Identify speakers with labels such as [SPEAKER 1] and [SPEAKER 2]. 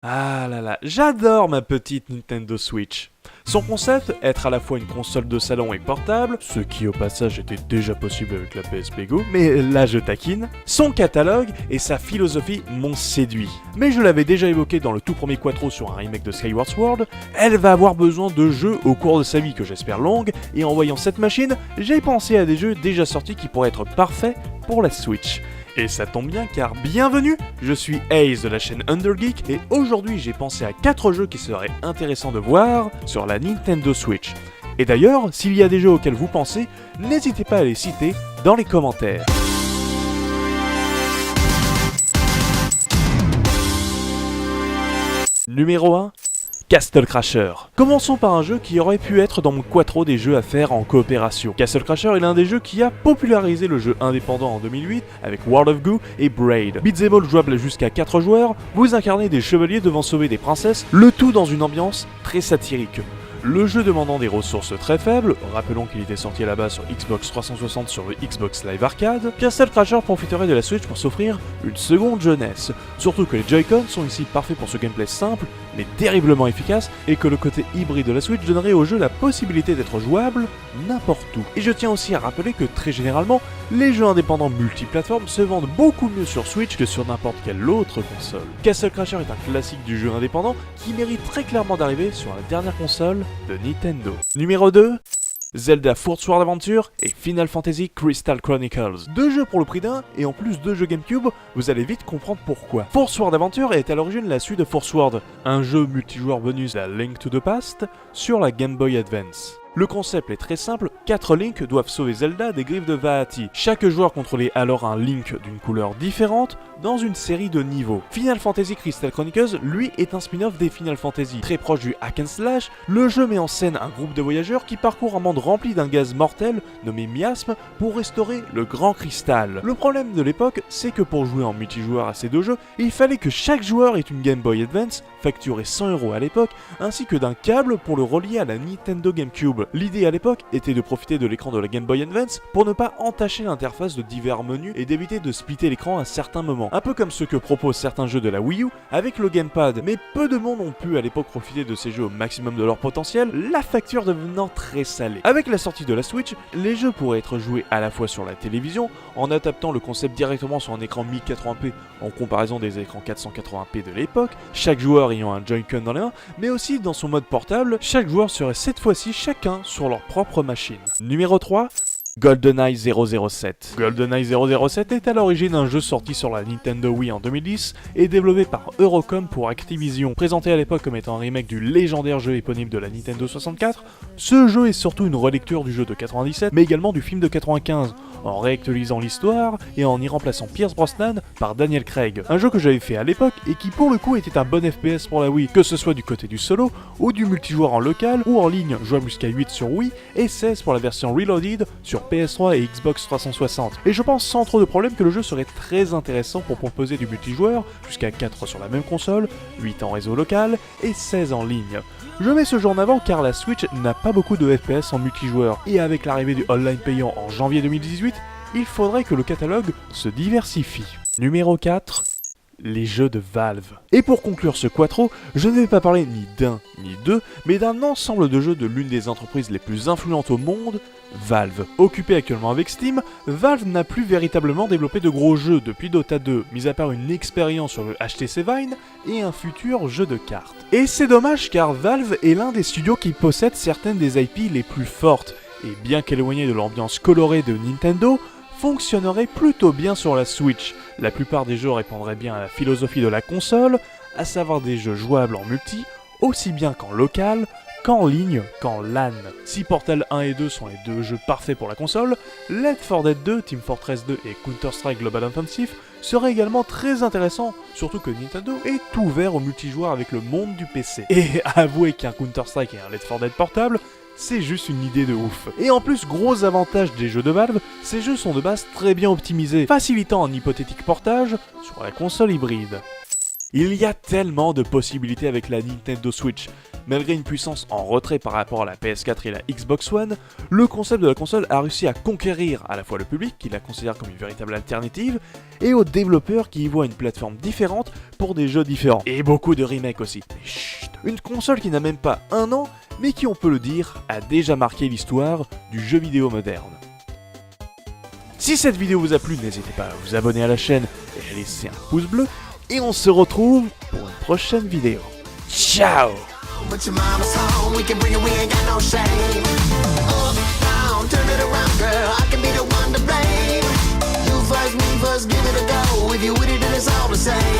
[SPEAKER 1] Ah là là, j'adore ma petite Nintendo Switch. Son concept, être à la fois une console de salon et portable, ce qui au passage était déjà possible avec la PSP Go, mais là je taquine, son catalogue et sa philosophie m'ont séduit. Mais je l'avais déjà évoqué dans le tout premier Quattro sur un remake de Skyward Sword, elle va avoir besoin de jeux au cours de sa vie que j'espère longue, et en voyant cette machine, j'ai pensé à des jeux déjà sortis qui pourraient être parfaits pour la Switch. Et ça tombe bien car bienvenue, je suis Ace de la chaîne Undergeek et aujourd'hui j'ai pensé à 4 jeux qui seraient intéressants de voir sur la Nintendo Switch. Et d'ailleurs, s'il y a des jeux auxquels vous pensez, n'hésitez pas à les citer dans les commentaires. Numéro 1, Castle Crasher. Commençons par un jeu qui aurait pu être dans mon quattro des jeux à faire en coopération. Castle Crasher est l'un des jeux qui a popularisé le jeu indépendant en 2008 avec World of Goo et Braid. Beat'em all jouable jusqu'à 4 joueurs, vous incarnez des chevaliers devant sauver des princesses, le tout dans une ambiance très satirique. Le jeu demandant des ressources très faibles, rappelons qu'il était sorti à la base sur Xbox 360 sur le Xbox Live Arcade, Castle Crasher profiterait de la Switch pour s'offrir une seconde jeunesse. Surtout que les Joy-Con sont ici parfaits pour ce gameplay simple, mais terriblement efficace, et que le côté hybride de la Switch donnerait au jeu la possibilité d'être jouable n'importe où. Et je tiens aussi à rappeler que très généralement, les jeux indépendants multiplateformes se vendent beaucoup mieux sur Switch que sur n'importe quelle autre console. Castle Crasher est un classique du jeu indépendant qui mérite très clairement d'arriver sur la dernière console de Nintendo. Numéro 2, Zelda Fourth Sword Adventure et Final Fantasy Crystal Chronicles. 2 jeux pour le prix d'un, et en plus 2 jeux GameCube, vous allez vite comprendre pourquoi. Fourth Sword Adventure est à l'origine la suite de Fourth Sword, un jeu multijoueur bonus à Link to the Past sur la Game Boy Advance. Le concept est très simple, 4 Link doivent sauver Zelda des griffes de Vaati. Chaque joueur contrôlait alors un Link d'une couleur différente dans une série de niveaux. Final Fantasy Crystal Chronicles, lui, est un spin-off des Final Fantasy. Très proche du hack and slash, le jeu met en scène un groupe de voyageurs qui parcourent un monde rempli d'un gaz mortel nommé miasme pour restaurer le Grand Cristal. Le problème de l'époque, c'est que pour jouer en multijoueur à ces 2 jeux, il fallait que chaque joueur ait une Game Boy Advance, facturée 100€ à l'époque, ainsi que d'un câble pour le relier à la Nintendo GameCube. L'idée à l'époque était de profiter de l'écran de la Game Boy Advance pour ne pas entacher l'interface de divers menus et d'éviter de splitter l'écran à certains moments. Un peu comme ce que proposent certains jeux de la Wii U avec le gamepad, mais peu de monde ont pu à l'époque profiter de ces jeux au maximum de leur potentiel, la facture devenant très salée. Avec la sortie de la Switch, les jeux pourraient être joués à la fois sur la télévision, en adaptant le concept directement sur un écran 1080p en comparaison des écrans 480p de l'époque, chaque joueur ayant un Joy-Con dans les mains, mais aussi dans son mode portable, chaque joueur serait cette fois-ci chacun sur leur propre machine. Numéro 3, GoldenEye 007. GoldenEye 007 est à l'origine un jeu sorti sur la Nintendo Wii en 2010 et développé par Eurocom pour Activision. Présenté à l'époque comme étant un remake du légendaire jeu éponyme de la Nintendo 64, ce jeu est surtout une relecture du jeu de 97 mais également du film de 95, en réactualisant l'histoire et en y remplaçant Pierce Brosnan par Daniel Craig. Un jeu que j'avais fait à l'époque et qui pour le coup était un bon FPS pour la Wii, que ce soit du côté du solo ou du multijoueur en local ou en ligne, jouable jusqu'à 8 sur Wii et 16 pour la version Reloaded sur PS3 et Xbox 360. Et je pense sans trop de problème que le jeu serait très intéressant pour proposer du multijoueur, jusqu'à 4 sur la même console, 8 en réseau local et 16 en ligne. Je mets ce jeu en avant car la Switch n'a pas beaucoup de FPS en multijoueur, et avec l'arrivée du online payant en janvier 2018, il faudrait que le catalogue se diversifie. Numéro 4, les jeux de Valve. Et pour conclure ce quattro, je ne vais pas parler ni d'un ni deux, mais d'un ensemble de jeux de l'une des entreprises les plus influentes au monde, Valve. Occupé actuellement avec Steam, Valve n'a plus véritablement développé de gros jeux depuis Dota 2, mis à part une expérience sur le HTC Vive et un futur jeu de cartes. Et c'est dommage car Valve est l'un des studios qui possède certaines des IP les plus fortes, et bien qu'éloigné de l'ambiance colorée de Nintendo, fonctionnerait plutôt bien sur la Switch. La plupart des jeux répondraient bien à la philosophie de la console, à savoir des jeux jouables en multi, aussi bien qu'en local, qu'en ligne, qu'en LAN. Si Portal 1 et 2 sont les 2 jeux parfaits pour la console, Left 4 Dead 2, Team Fortress 2 et Counter-Strike Global Offensive seraient également très intéressants, surtout que Nintendo est ouvert au multijoueur avec le monde du PC. Et avouez qu'un Counter-Strike et un Left 4 Dead portable, c'est juste une idée de ouf. Et en plus, gros avantage des jeux de Valve, ces jeux sont de base très bien optimisés, facilitant un hypothétique portage sur la console hybride. Il y a tellement de possibilités avec la Nintendo Switch, Malgré une puissance en retrait par rapport à la PS4 et la Xbox One, le concept de la console a réussi à conquérir à la fois le public, qui la considère comme une véritable alternative, et aux développeurs qui y voient une plateforme différente pour des jeux différents. Et beaucoup de remakes aussi. Mais chut, une console qui n'a même pas un an, mais qui, on peut le dire, a déjà marqué l'histoire du jeu vidéo moderne. Si cette vidéo vous a plu, n'hésitez pas à vous abonner à la chaîne et à laisser un pouce bleu, et on se retrouve pour une prochaine vidéo. Ciao!
[SPEAKER 2] But your mama's home, we can bring it, we ain't got no shame. Up, down, turn it around, girl, I can be the one to blame. You first, me first, give it a go. If you with it, then it's all the same.